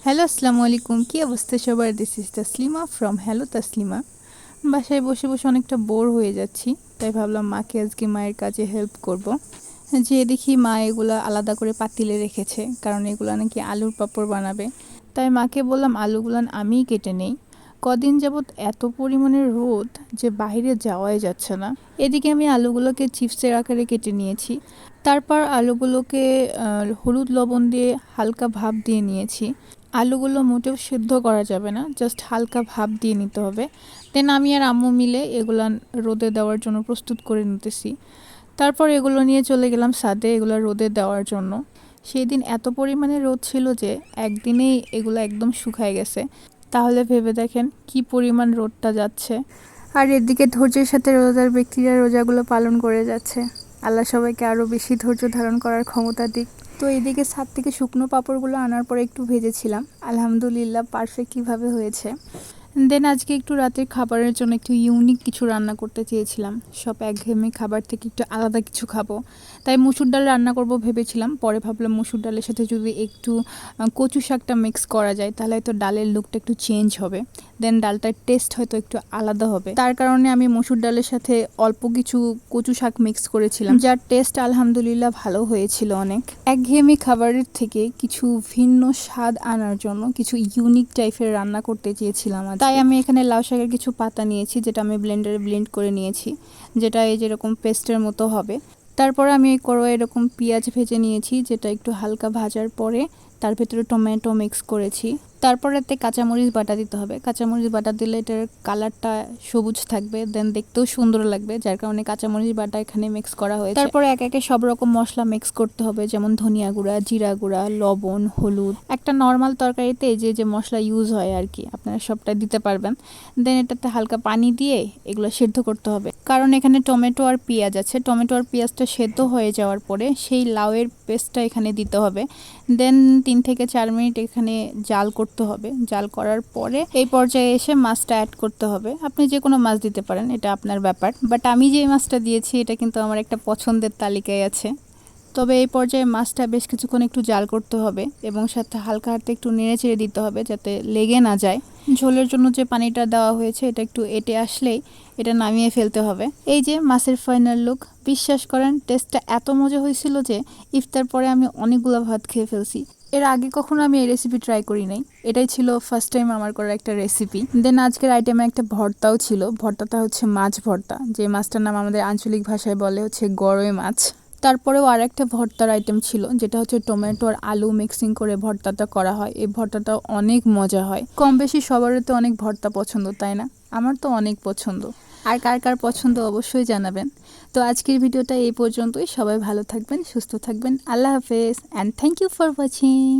Hello, আসসালামু আলাইকুম। কি অবস্থা সবার? This is Taslima from hello Taslima. বাসায় বসে বসে অনেকটা বোর হয়ে যাচ্ছি, তাই ভাবলাম মাকে আজকে মায়ের কাজে হেল্প করব। যে দেখি মা এগুলা আলাদা করে পাতিলে রেখেছে, কারণ এগুলা নাকি আলুর পাঁপড় বানাবে। তাই মাকে বললাম আলুগুলান আমিই কেটে নেই। কদিন যাবৎ এত পরিমাণে রোদ যে বাইরে যাওয়াই যাচ্ছে না। এদিকে আমি আলুগুলোকে চিপসের আকারে কেটে নিয়েছি। তারপর আলুগুলোকে হলুদ লবণ দিয়ে হালকা ভাপ দিয়ে নিয়েছি। আলুগুলো মোটেও সিদ্ধ করা যাবে না, জাস্ট হালকা ভাপ দিয়ে নিতে হবে। দেন আমি আর আম্মু মিলে এগুলো রোদে দেওয়ার জন্য প্রস্তুত করে নিতেছি। তারপর এগুলো নিয়ে চলে গেলাম ছাদে এগুলো রোদে দেওয়ার জন্য। সেই দিন এত পরিমাণে রোদ ছিল যে একদিনেই এগুলো একদম শুকায় গেছে। তাহলে ভেবে দেখেন কি পরিমাণ রোদটা যাচ্ছে। আর এদিকে ধৈর্যের সাথে রোজাদার ব্যক্তিরা রোজাগুলো পালন করে যাচ্ছে। আল্লাহ সবাইকে আরও বেশি ধৈর্য ধারণ করার ক্ষমতা দিক। তো এদিকে ছাদ থেকে শুকনো পাঁপড়গুলো আনার পরে একটু ভেজেছিলাম, আলহামদুলিল্লাহ পারফেক্টভাবে হয়েছে। দেন আজকে একটু রাতের খাবারের জন্য একটু ইউনিক কিছু রান্না করতে চেয়েছিলাম। সব একঘেয়েমি খাবার থেকে একটু আলাদা কিছু খাবো, তাই মসুর ডাল রান্না করব ভেবেছিলাম। পরে ভাবলাম মসুর ডালের সাথে যদি একটু কচু শাকটা মিক্স করা যায় তাহলে হয়তো ডালের লুকটা একটু চেঞ্জ হবে। দেন ডালটার টেস্ট হয়তো একটু আলাদা হবে। তার কারণে আমি মসুর ডালের সাথে অল্প কিছু কচু শাক মিক্স করেছিলাম, যার টেস্ট আলহামদুলিল্লাহ ভালো হয়েছিল অনেক। একঘেয়েমি খাবারের থেকে কিছু ভিন্ন স্বাদ আনার জন্য কিছু ইউনিক টাইপের রান্না করতে চেয়েছিলাম। তাই আমি এখানে লাউ শাকের কিছু পাতা নিয়েছি, যেটা আমি ব্লেন্ডারে ব্লেন্ড করে নিয়েছি, যেটা এই যেরকম পেস্টের মতো হবে। তারপরে আমি কড়াইয়ে এরকম পেঁয়াজ ভেজে নিয়েছি, যেটা একটু হালকা ভাজার পরে তার ভেতরে টমেটো মিক্স করেছি। তারপর এতে কাঁচামরিচ বাটা দিতে হবে। কাঁচামরিচ বাটা দিলে এটার কালারটা সবুজ থাকবে, দেন দেখতেও সুন্দর লাগবে, যার কারণে কাঁচামরিচ বাটা এখানে মিক্স করা হয়েছে। তারপরে এক একে সব রকম মশলা মিক্স করতে হবে, যেমন ধনিয়া গুঁড়া, জিরা গুঁড়া, লবণ, হলুদ। একটা নর্মাল তরকারিতে যে মশলা ইউজ হয় আর কি, আপনারা সবটা দিতে পারবেন। দেন এটাতে হালকা পানি দিয়ে এগুলো সেদ্ধ করতে হবে, কারণ এখানে টমেটো আর পেঁয়াজ আছে। টমেটো আর পেঁয়াজটা সেদ্ধ হয়ে যাওয়ার পরে সেই লাউয়ের পেস্টটা এখানে দিতে হবে। দেন 3 থেকে 4 মিনিট এখানে জাল করতে হবে। জাল করার পরে এই পর্যায়ে এসে মাছটা অ্যাড করতে হবে। আপনি যে কোনো মাছ দিতে পারেন, এটা আপনার ব্যাপার। বাট আমি যে মাছটা দিয়েছি এটা কিন্তু আমার একটা পছন্দের তালিকায় আছে। তবে এই পর্যায়ে মাছটা বেশ কিছুক্ষণ একটু জাল করতে হবে এবং সাথে হালকা হাতে একটু নেড়ে চেড়ে দিতে হবে যাতে লেগে না যায়। ঝোলের জন্য যে পানিটা দেওয়া হয়েছে এটা একটু এঁটে আসলেই এটা নামিয়ে ফেলতে হবে। এই যে মাছের ফাইনাল লুক। বিশ্বাস করেন টেস্টটা এত মজা হয়েছিল যে ইফতার পরে আমি অনেকগুলো ভাত খেয়ে ফেলছি। এর আগে কখনো আমি এই রেসিপি ট্রাই করি নাই, এটাই ছিল ফার্স্ট টাইম আমার করা একটা রেসিপি। দেন আজকের আইটেমে একটা ভর্তাও ছিল। ভর্তাটা হচ্ছে মাছ ভর্তা, যে মাছটার নাম আমাদের আঞ্চলিক ভাষায় বলে হচ্ছে গরই মাছ। তারপরেও আর একটা ভর্তার আইটেম ছিল, যেটা হচ্ছে টমেটো আর আলু মিক্সিং করে ভর্তাটা করা হয়। এই ভর্তাটা অনেক মজা হয়। কম বেশি সবারই তো অনেক ভর্তা পছন্দ, তাই না? আমার তো অনেক পছন্দ। আর কার কার পছন্দ অবশ্যই জানাবেন। তো আজকের ভিডিওটা এই পর্যন্তই। সবাই ভালো থাকবেন, সুস্থ থাকবেন। আল্লাহ হাফেজ and thank you for watching.